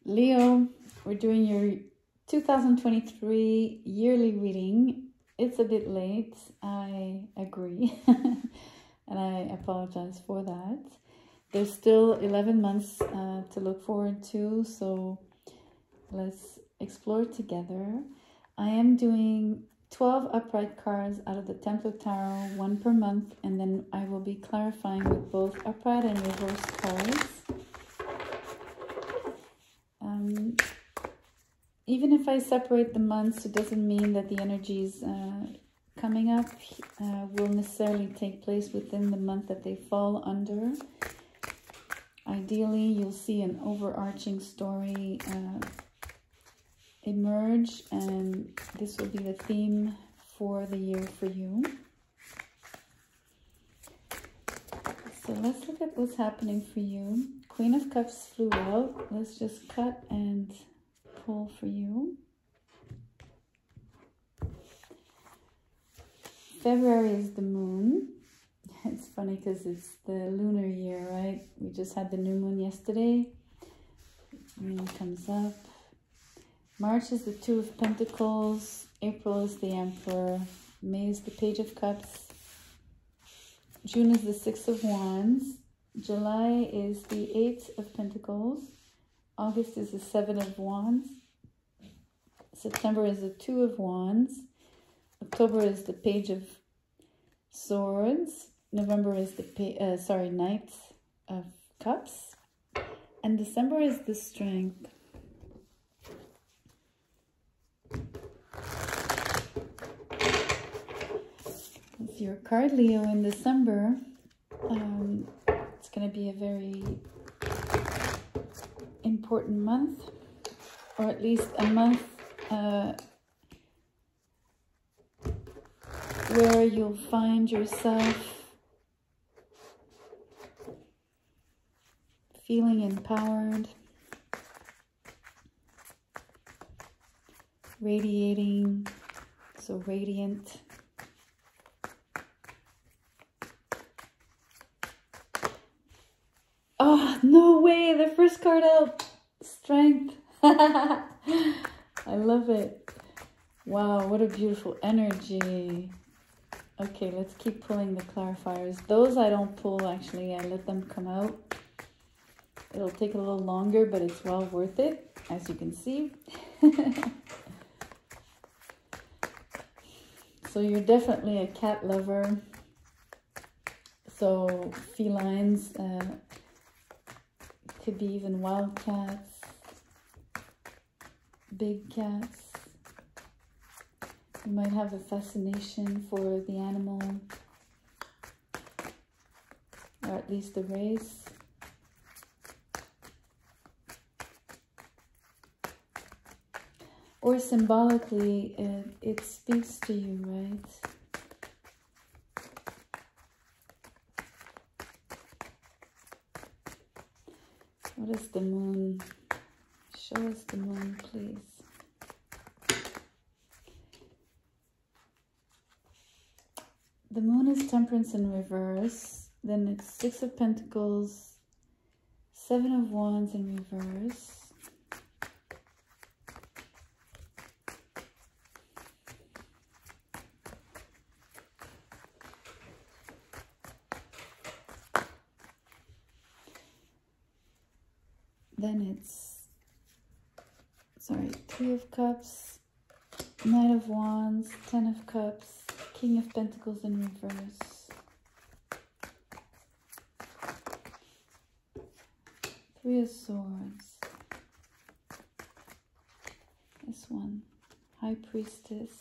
Leo, we're doing your 2023 yearly reading. It's a bit late, I agree, and I apologize for that. There's still 11 months to look forward to, so let's explore together. I am doing 12 upright cards out of the Templar Tarot, one per month, and then I will be clarifying with both upright and reverse cards. Even if I separate the months, it doesn't mean that the energies coming up will necessarily take place within the month that they fall under. Ideally, you'll see an overarching story emerge, and this will be the theme for the year for you. So let's look at what's happening for you. Queen of Cups flew out. Let's just cut and pull for you. February is the moon. It's funny because it's the lunar year, right? We just had the new moon yesterday. Moon comes up. March is the Two of Pentacles. April is the Emperor. May is the Page of Cups. June is the Six of Wands. July is the Eight of Pentacles. August is the Seven of Wands. September is the Two of Wands. October is the Page of Swords. November is the Knight of Cups. And December is the Strength. If you're a card Leo in December, it's going to be a very important month, or at least a month where you'll find yourself feeling empowered, radiating, so radiant. Oh, no way! The first card out! Strength! I love it. Wow, what a beautiful energy. Okay, let's keep pulling the clarifiers. Those I don't pull, actually. I let them come out. It'll take a little longer, but it's well worth it, as you can see. So you're definitely a cat lover. So felines, could be even wild cats, big cats. You might have a fascination for the animal, or at least the race. Or symbolically, it speaks to you, right? What is the moon? Show us the moon, please. The moon is Temperance in reverse. Then it's Six of Pentacles, Seven of Wands in reverse. Then it's, Three of Cups, Knight of Wands, Ten of Cups, King of Pentacles in reverse. Three of Swords. This one, High Priestess.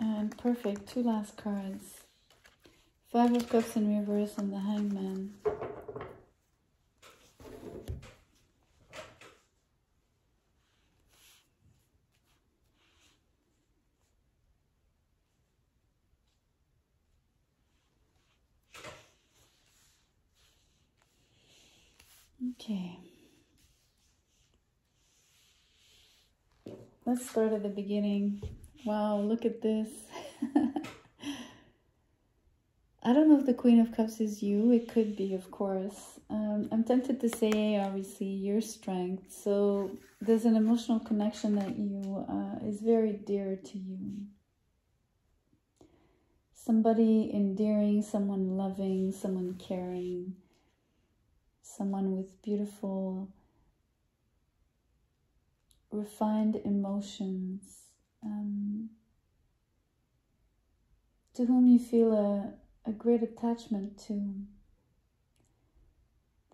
And perfect, two last cards. Five of Cups in reverse and the Hangman. Okay. Let's start at the beginning. Wow, look at this. I don't know if the Queen of Cups is you. It could be, of course. I'm tempted to say, obviously, your strength. So there's an emotional connection that you is very dear to you. Somebody endearing, someone loving, someone caring, someone with beautiful, refined emotions, to whom you feel a great attachment to.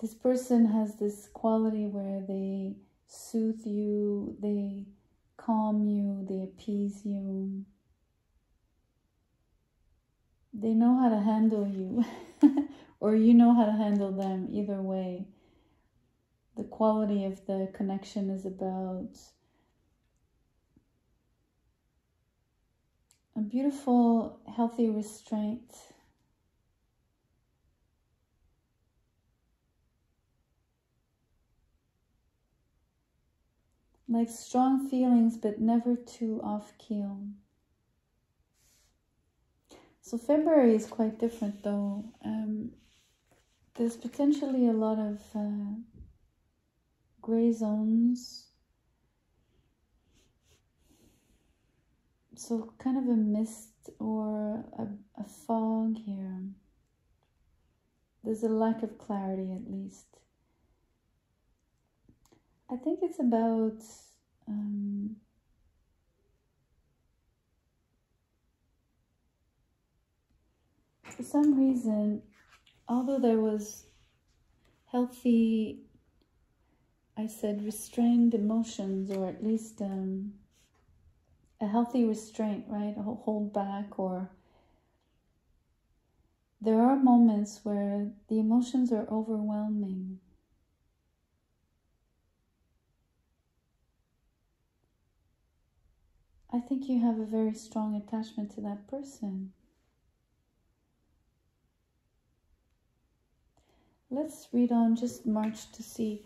This person has this quality where they soothe you, they calm you, they appease you. They know how to handle you, or you know how to handle them, either way. The quality of the connection is about a beautiful, healthy restraint. Like strong feelings, but never too off-keel. So February is quite different though. There's potentially a lot of gray zones. So kind of a mist or a fog here. There's a lack of clarity at least. I think it's about for some reason, although there was healthy, I said restrained emotions, or at least a healthy restraint, right? A hold back, or there are moments where the emotions are overwhelming. I think you have a very strong attachment to that person. Let's read on just March to see.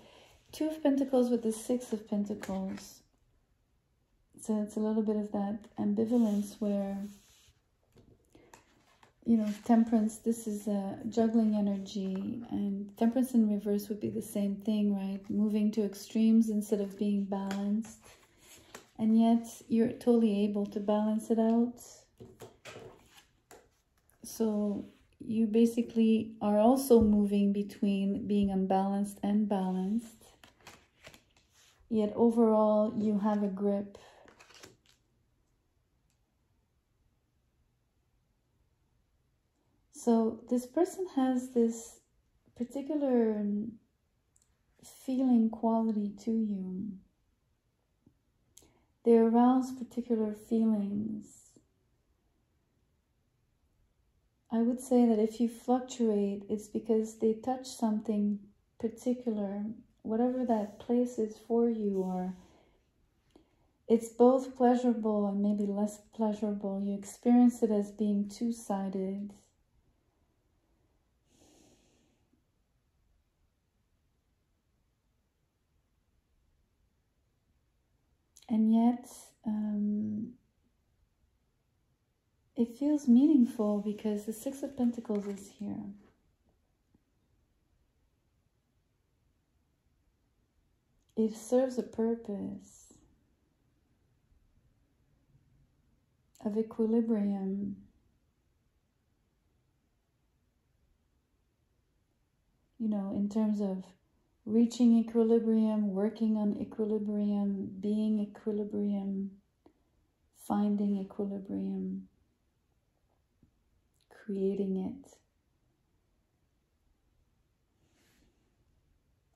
Two of Pentacles with the Six of Pentacles. So it's a little bit of that ambivalence where, you know, Temperance, this is a juggling energy, and Temperance in reverse would be the same thing, right? Moving to extremes instead of being balanced. And yet you're totally able to balance it out. So you basically are also moving between being unbalanced and balanced. Yet overall you have a grip. So this person has this particular feeling quality to you. They arouse particular feelings. I would say that if you fluctuate, it's because they touch something particular, whatever that place is for you, or it's both pleasurable and maybe less pleasurable. You experience it as being two-sided. And yet, it feels meaningful because the Six of Pentacles is here. It serves a purpose of equilibrium. You know, in terms of reaching equilibrium, working on equilibrium, being equilibrium, finding equilibrium, creating it.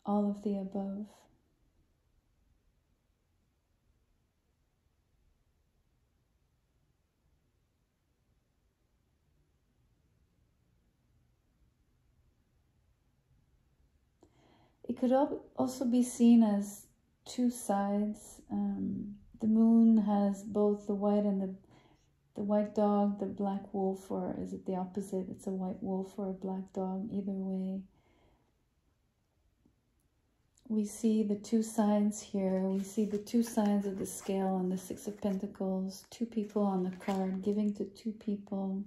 All of the above. It could also be seen as two sides. The moon has both the white and the white dog, the black wolf, or is it the opposite? It's a white wolf or a black dog, either way. We see the two sides here. We see the two sides of the scale on the Six of Pentacles. Two people on the card, giving to two people.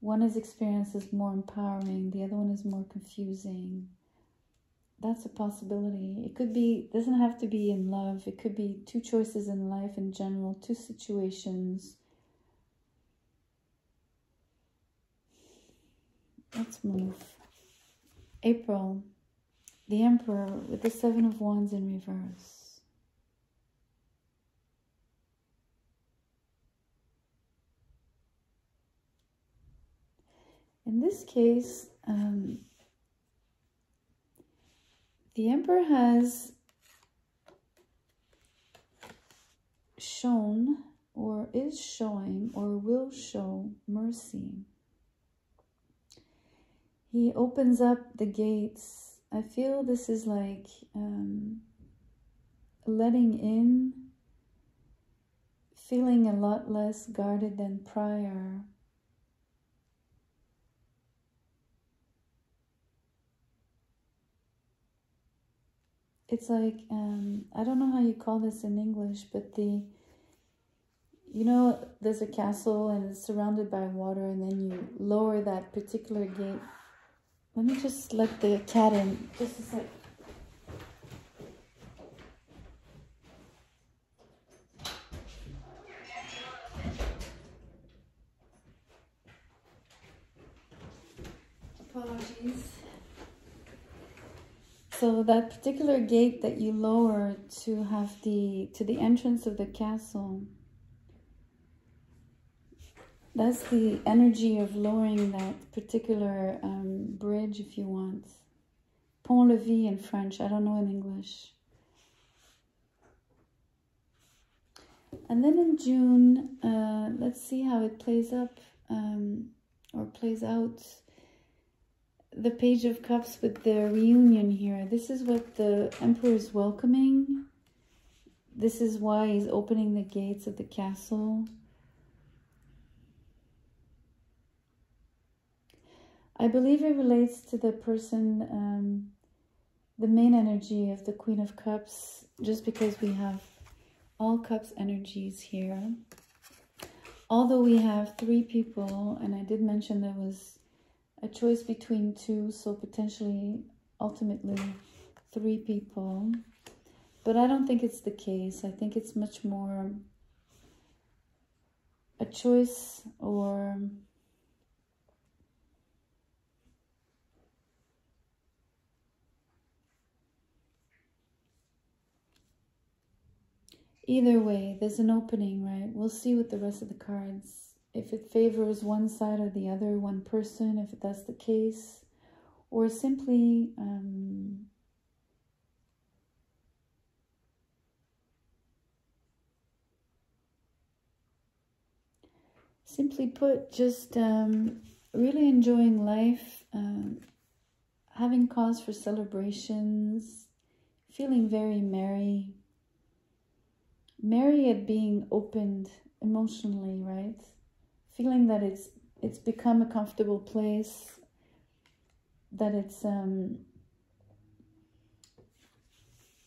One is experienced as more empowering, the other one is more confusing. That's a possibility. It could be, doesn't have to be in love. It could be two choices in life in general, two situations. Let's move. April, the Emperor with the Seven of Wands in reverse. In this case, the Emperor has shown or is showing or will show mercy. He opens up the gates. I feel this is like letting in, feeling a lot less guarded than prior. It's like, I don't know how you call this in English, but you know, there's a castle and it's surrounded by water, and then you lower that particular gate. Let me just let the cat in, just a sec. Apologies. So that particular gate that you lower to have to the entrance of the castle, that's the energy of lowering that particular bridge, if you want. Pont-levis in French, I don't know in English. And then in June, let's see how it plays up or plays out. The Page of Cups with the reunion here. This is what the Emperor is welcoming. This is why he's opening the gates of the castle. I believe it relates to the person, the main energy of the Queen of Cups, just because we have all cups energies here. Although we have three people, and I did mention there was a choice between two, so potentially, ultimately, three people. But I don't think it's the case. I think it's much more a choice or either way, there's an opening, right? We'll see with the rest of the cards. If it favors one side or the other, one person, if that's the case, or simply simply put, just really enjoying life, having cause for celebrations, feeling very merry at being opened emotionally, right? Feeling that it's become a comfortable place, that it's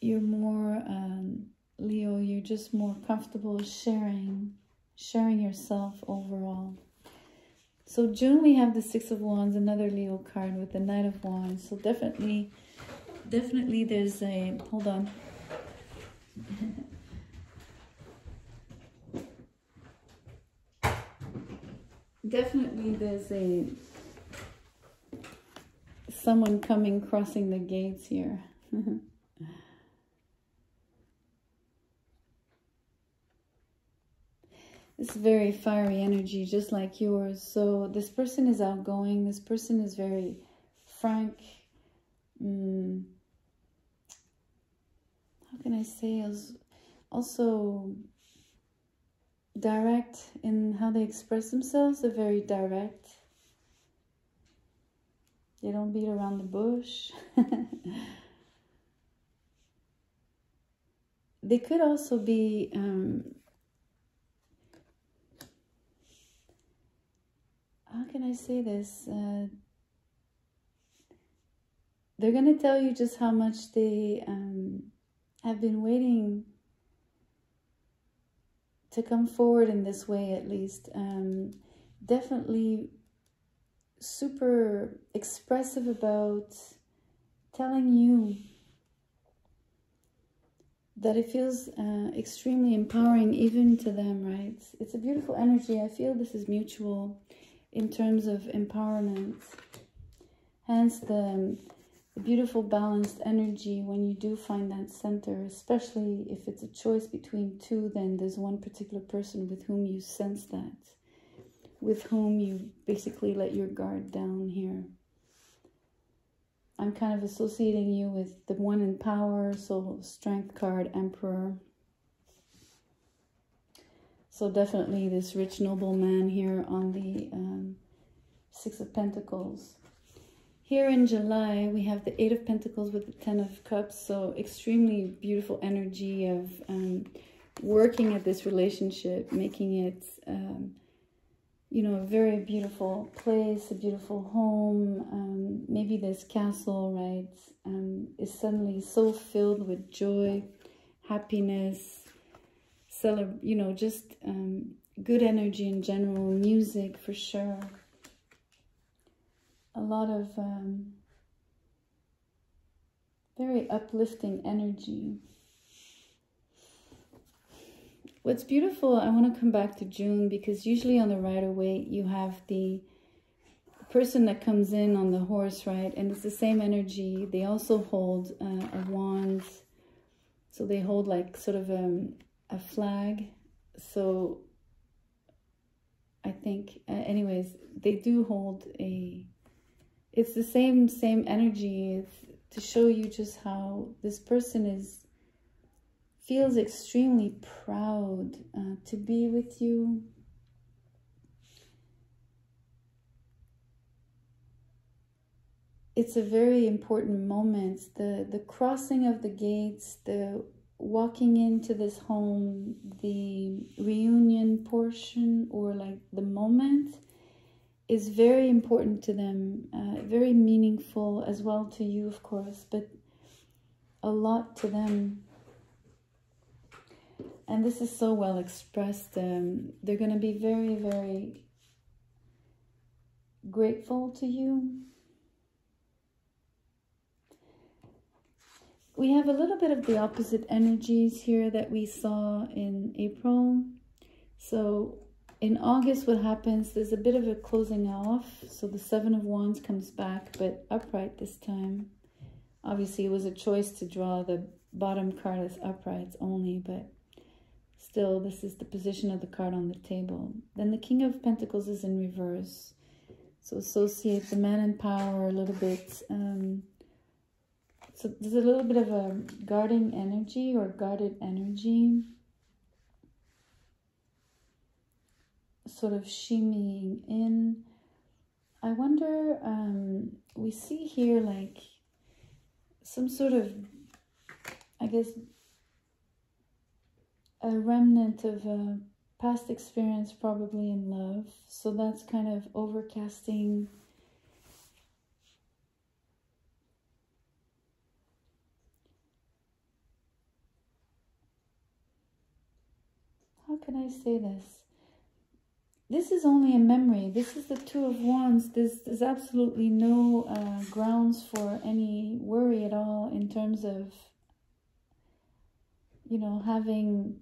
you're more Leo, you're just more comfortable sharing yourself overall. So June we have the Six of Wands, another Leo card with the Knight of Wands. So definitely there's a, hold on. Definitely there's someone crossing the gates here. It's very fiery energy, just like yours. So this person is outgoing. This person is very frank. How can I say? Also direct in how they express themselves. They're very direct. They don't beat around the bush. They could also be how can I say this? They're going to tell you just how much they have been waiting to come forward in this way, at least. Definitely super expressive about telling you that it feels extremely empowering even to them, right? It's a beautiful energy. I feel this is mutual in terms of empowerment. Hence the beautiful balanced energy when you do find that center, especially if it's a choice between two, then there's one particular person with whom you sense that, with whom you basically let your guard down here. I'm kind of associating you with the one in power, so strength card, Emperor. So definitely this rich noble man here on the Six of Pentacles. Here in July, we have the Eight of Pentacles with the Ten of Cups. So extremely beautiful energy of working at this relationship, making it, you know, a very beautiful place, a beautiful home. Maybe this castle, right, is suddenly so filled with joy, happiness, you know, just good energy in general, music for sure. A lot of very uplifting energy. What's beautiful, I want to come back to June, because usually on the Rider-Waite you have the person that comes in on the horse, right? And it's the same energy. They also hold a wand. So they hold like sort of a flag. So I think, anyways, they do hold a... It's the same energy. It's to show you just how this person feels extremely proud to be with you. It's a very important moment. The crossing of the gates, the walking into this home, the reunion portion, or like the moment, is very important to them, very meaningful as well to you, of course, but a lot to them. And this is so well expressed. They're going to be very, very grateful to you. We have a little bit of the opposite energies here that we saw in April. So in August, what happens, there's a bit of a closing off. So the Seven of Wands comes back, but upright this time. Obviously, it was a choice to draw the bottom card as uprights only, but still, this is the position of the card on the table. Then the King of Pentacles is in reverse. So associate the man in power a little bit. So there's a little bit of a guarding energy or guarded energy, sort of shimmying in. I wonder, we see here like some sort of, I guess, a remnant of a past experience, probably in love. So that's kind of overcasting. How can I say this? This is only a memory. This is the Two of Wands. There's absolutely no grounds for any worry at all in terms of, you know, having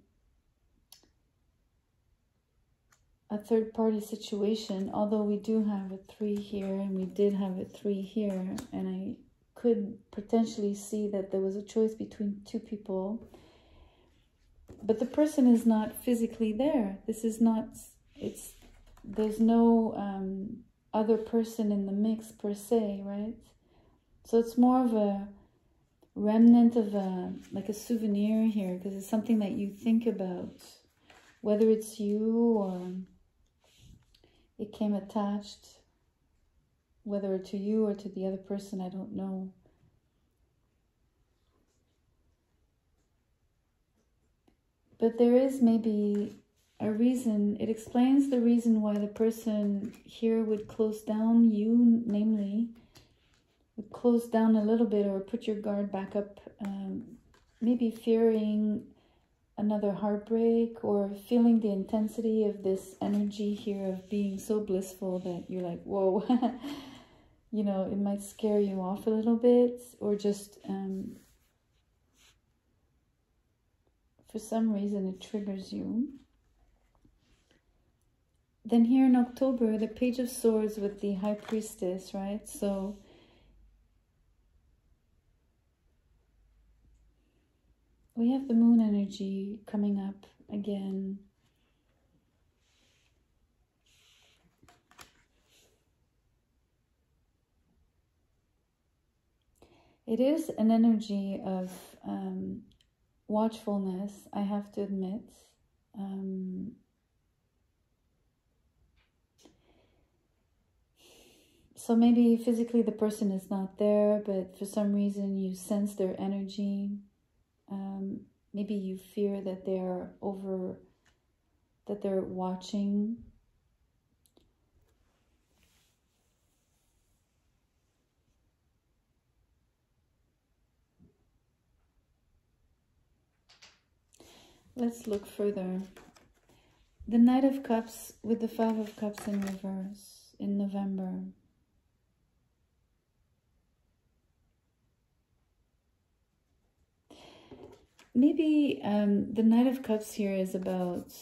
a third-party situation. Although we do have a 3 here, and we did have a 3 here, and I could potentially see that there was a choice between two people. But the person is not physically there. This is not, there's no other person in the mix per se, right? So it's more of a remnant of like a souvenir here, because it's something that you think about, whether it's you or it came attached, whether to you or to the other person, I don't know. But there is maybe a reason. It explains the reason why the person here would close down, you namely, would close down a little bit or put your guard back up, maybe fearing another heartbreak, or feeling the intensity of this energy here of being so blissful that you're like, whoa, you know, it might scare you off a little bit, or just for some reason it triggers you. Then here in October, the Page of Swords with the High Priestess, right? So we have the moon energy coming up again. It is an energy of watchfulness, I have to admit. So maybe physically the person is not there, but for some reason you sense their energy. Maybe you fear that they're watching. Let's look further. The Knight of Cups with the Five of Cups in reverse in November. Maybe the Knight of Cups here is about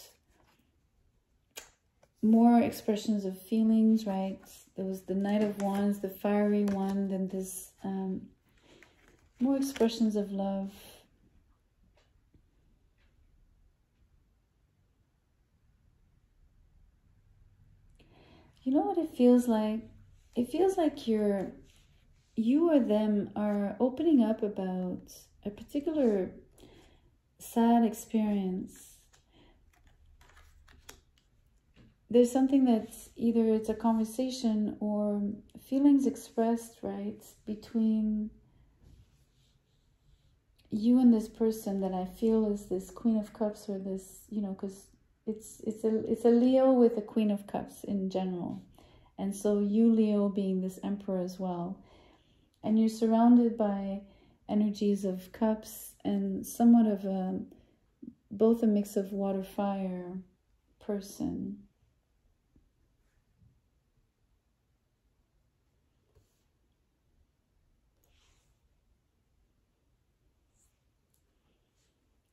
more expressions of feelings, right? There was the Knight of Wands, the fiery one, then this more expressions of love. You know what it feels like? It feels like you or them are opening up about a particular sad experience. There's something that's either it's a conversation or feelings expressed, right, between you and this person that I feel is this Queen of Cups, or this, you know, because it's a Leo with a Queen of Cups in general. And so you, Leo, being this Emperor as well. And you're surrounded by energies of cups and somewhat of both a mix of water-fire person.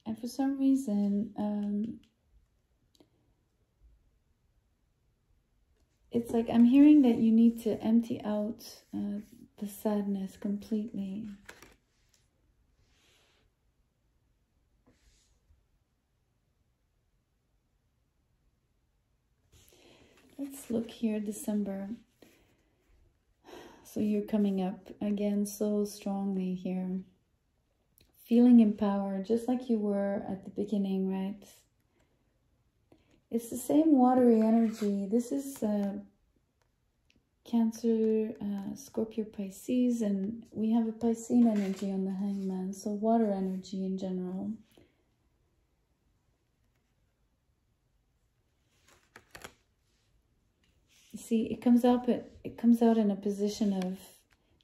And for some reason, it's like I'm hearing that you need to empty out the sadness completely. Let's look here, December. So you're coming up again so strongly here. Feeling empowered, just like you were at the beginning, right? It's the same watery energy. This is Cancer, Scorpio, Pisces, and we have a Piscean energy on the Hangman, so water energy in general. You see, it comes out in a position of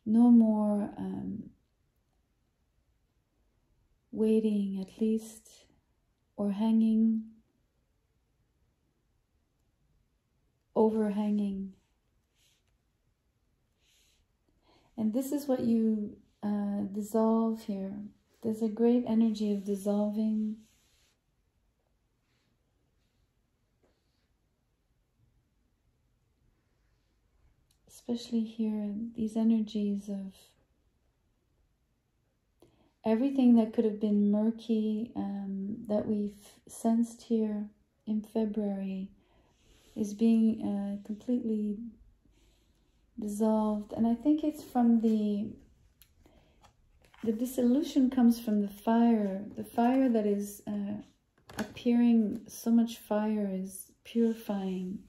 no more waiting, at least, or hanging, overhanging. And this is what you dissolve here. There's a great energy of dissolving. Especially here, these energies of everything that could have been murky that we've sensed here in February is being completely dissolved. And I think it's from the dissolution comes from the fire that is appearing. So much fire is purifying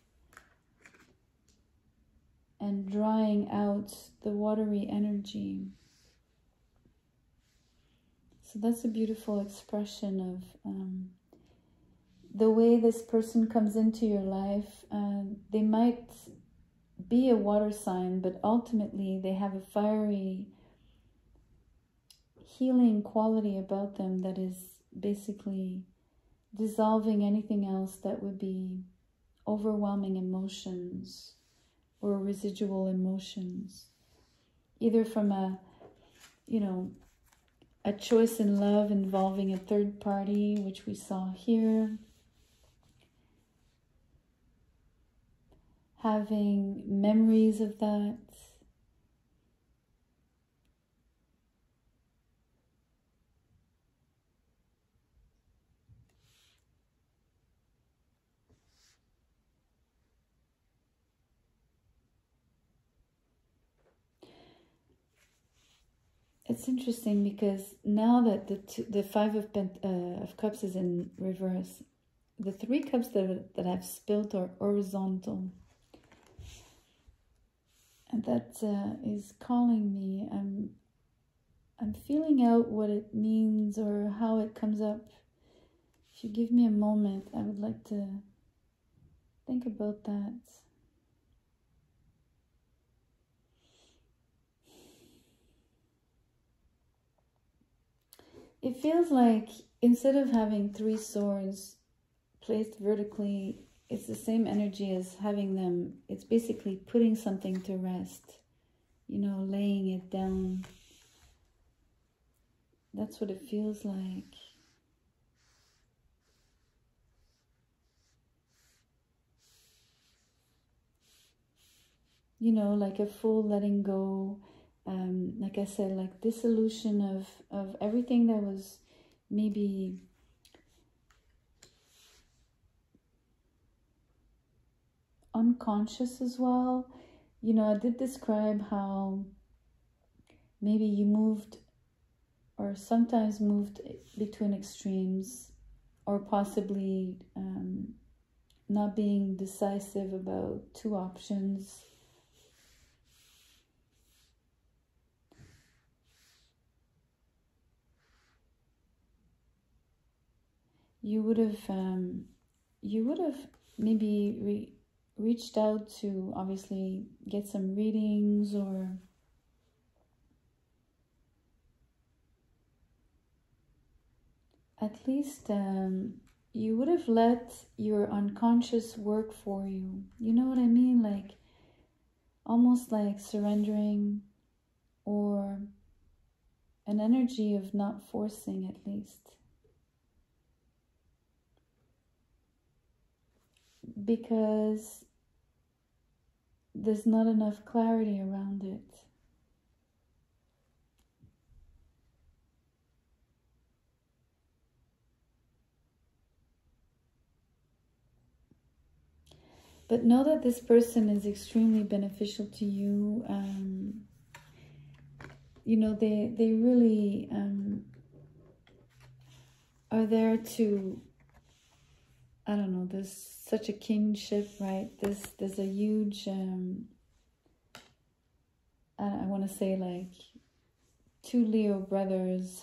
and drying out the watery energy. So that's a beautiful expression of the way this person comes into your life. They might be a water sign, but ultimately they have a fiery, healing quality about them that is basically dissolving anything else that would be overwhelming emotions or residual emotions, either from a, you know, a choice in love involving a third party, which we saw here, having memories of that, it's interesting because now that the Five of Cups is in reverse, the 3 cups that I've spilled are horizontal. And that is calling me. I'm feeling out what it means or how it comes up. If you give me a moment, I would like to think about that. It feels like instead of having 3 swords placed vertically, it's the same energy as having them. It's basically putting something to rest, you know, laying it down. That's what it feels like. You know, like a full letting go. Like I said, like dissolution of everything that was maybe unconscious as well. You know, I did describe how maybe you moved or sometimes moved between extremes, or possibly not being decisive about 2 options. You would have maybe reached out to obviously get some readings, or at least you would have let your unconscious work for you. You know what I mean? Like almost like surrendering, or an energy of not forcing, at least. Because there's not enough clarity around it. But know that this person is extremely beneficial to you. You know, they really are there to, I don't know, there's such a kinship, right? There's a huge, I want to say like 2 Leo brothers.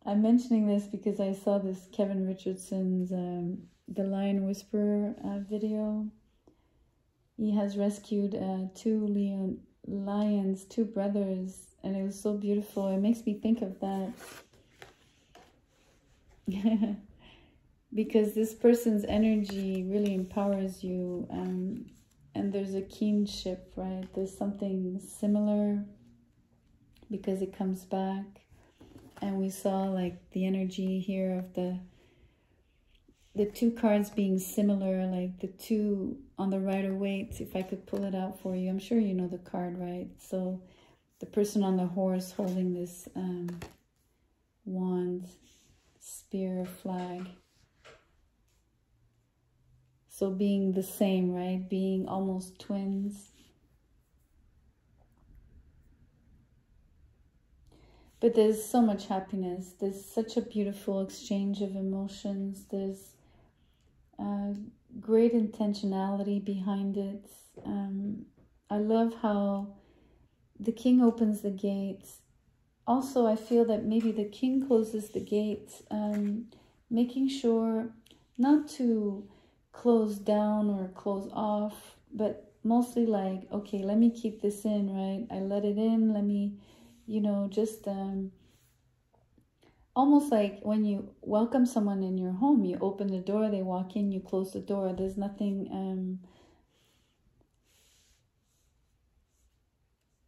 I'm mentioning this because I saw this Kevin Richardson's The Lion Whisperer video. He has rescued 2 lions, 2 brothers, and it was so beautiful. It makes me think of that. Because this person's energy really empowers you, and there's a kinship, right? There's something similar because it comes back. And we saw like the energy here of the 2 cards being similar, like the 2 on the Rider-Waite. If I could pull it out for you, I'm sure you know the card, right? So the person on the horse holding this wand, spear, flag. So being the same, right? Being almost twins. But there's so much happiness. There's such a beautiful exchange of emotions. There's great intentionality behind it. I love how the king opens the gates. Also, I feel that maybe the king closes the gates, making sure not to close down or close off, but mostly like, okay, let me keep this in, right? I let it in, let me, you know, just almost like when you welcome someone in your home, you open the door, they walk in, you close the door. There's nothing,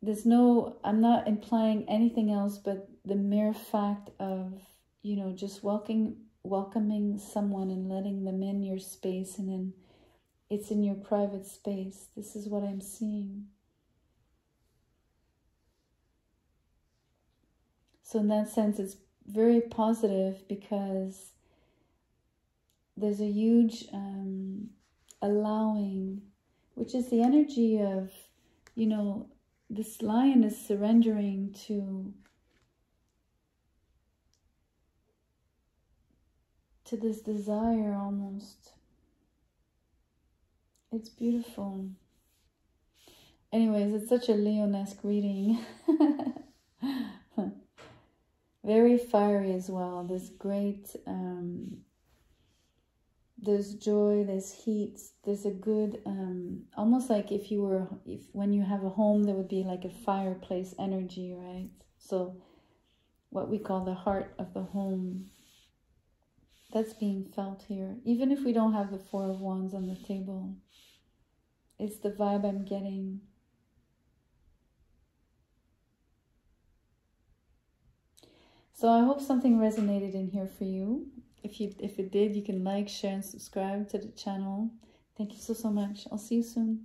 there's no, I'm not implying anything else but the mere fact of, you know, just welcoming someone and letting them in your space, and then it's in your private space. This is what I'm seeing. So in that sense, it's very positive because there's a huge allowing, which is the energy of, you know, this lion is surrendering to this desire almost. It's beautiful. Anyways, it's such a Leonesque reading. Very fiery as well. There's great, there's joy, there's heat, there's a good, almost like when you have a home, there would be like a fireplace energy, right? So what we call the heart of the home, that's being felt here. Even if we don't have the Four of Wands on the table, it's the vibe I'm getting. So I hope something resonated in here for you. If it did, you can like, share, and subscribe to the channel. Thank you so much. I'll see you soon.